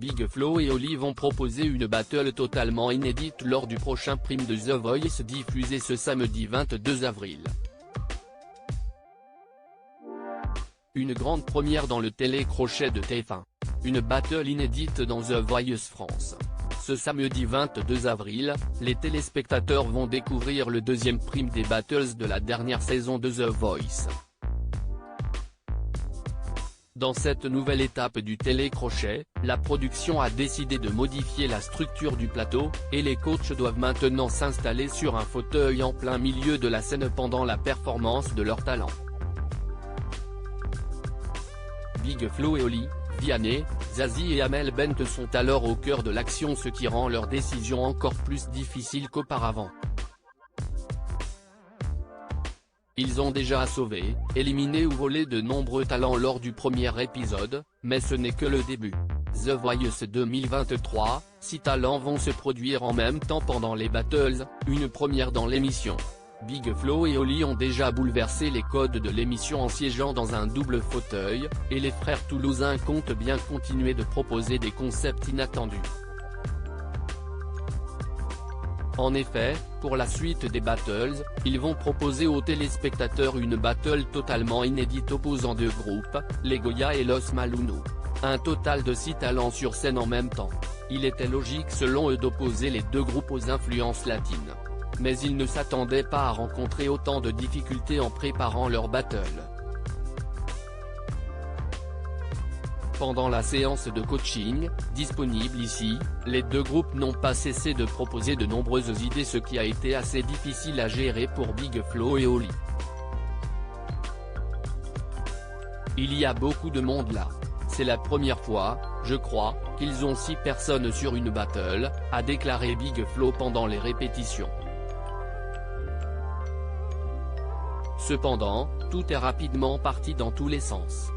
Big Flo et Oli vont proposer une battle totalement inédite lors du prochain prime de The Voice diffusé ce samedi 22 avril. Une grande première dans le télécrochet de TF1. Une battle inédite dans The Voice France. Ce samedi 22 avril, les téléspectateurs vont découvrir le deuxième prime des battles de la dernière saison de The Voice. Dans cette nouvelle étape du télécrochet, la production a décidé de modifier la structure du plateau, et les coachs doivent maintenant s'installer sur un fauteuil en plein milieu de la scène pendant la performance de leur talent. Big Flo et Oli, Vianney, Zazie et Amel Bent sont alors au cœur de l'action, ce qui rend leur décision encore plus difficile qu'auparavant. Ils ont déjà sauvé, éliminé ou volé de nombreux talents lors du premier épisode, mais ce n'est que le début. The Voice 2023, 6 talents vont se produire en même temps pendant les battles, une première dans l'émission. Big Flo et Oli ont déjà bouleversé les codes de l'émission en siégeant dans un double fauteuil, et les frères toulousains comptent bien continuer de proposer des concepts inattendus. En effet, pour la suite des battles, ils vont proposer aux téléspectateurs une battle totalement inédite opposant deux groupes, les Goya et Los Malunu. Un total de 6 talents sur scène en même temps. Il était logique selon eux d'opposer les deux groupes aux influences latines. Mais ils ne s'attendaient pas à rencontrer autant de difficultés en préparant leur battle. Pendant la séance de coaching, disponible ici, les deux groupes n'ont pas cessé de proposer de nombreuses idées, ce qui a été assez difficile à gérer pour Big Flo et Oli. Il y a beaucoup de monde là. C'est la première fois, je crois, qu'ils ont 6 personnes sur une battle, a déclaré Big Flo pendant les répétitions. Cependant, tout est rapidement parti dans tous les sens.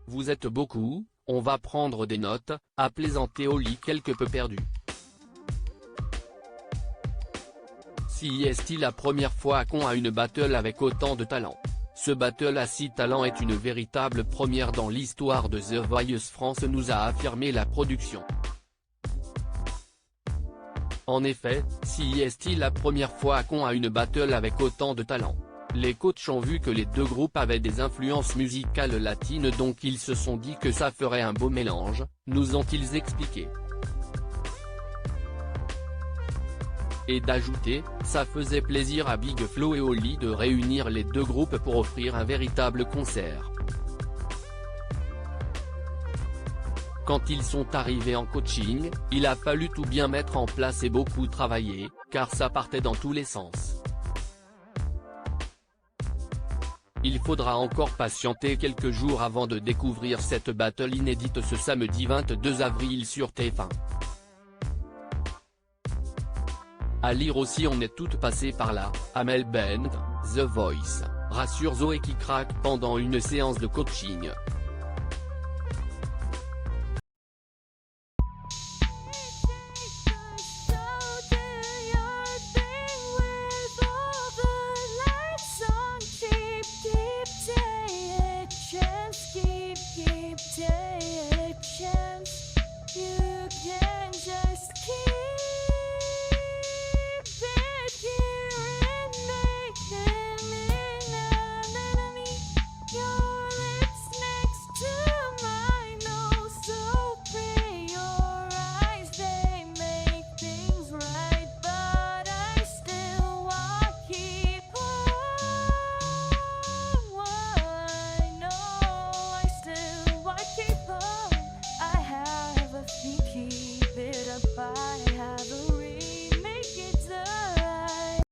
Vous êtes beaucoup, on va prendre des notes, a plaisanté Oli quelque peu perdu. Si est-il la première fois qu'on a une battle avec autant de talent? Ce battle à 6 talents est une véritable première dans l'histoire de The Voice France, nous a affirmé la production. En effet, si est-il la première fois qu'on a une battle avec autant de talent? Les coachs ont vu que les deux groupes avaient des influences musicales latines, donc ils se sont dit que ça ferait un beau mélange, nous ont-ils expliqué. Et d'ajouter, ça faisait plaisir à Big Flo et Oli de réunir les deux groupes pour offrir un véritable concert. Quand ils sont arrivés en coaching, il a fallu tout bien mettre en place et beaucoup travailler, car ça partait dans tous les sens. Il faudra encore patienter quelques jours avant de découvrir cette battle inédite ce samedi 22 avril sur TF1. À lire aussi, on est toutes passées par là, Amel Bent, The Voice, rassure Zoé qui craque pendant une séance de coaching.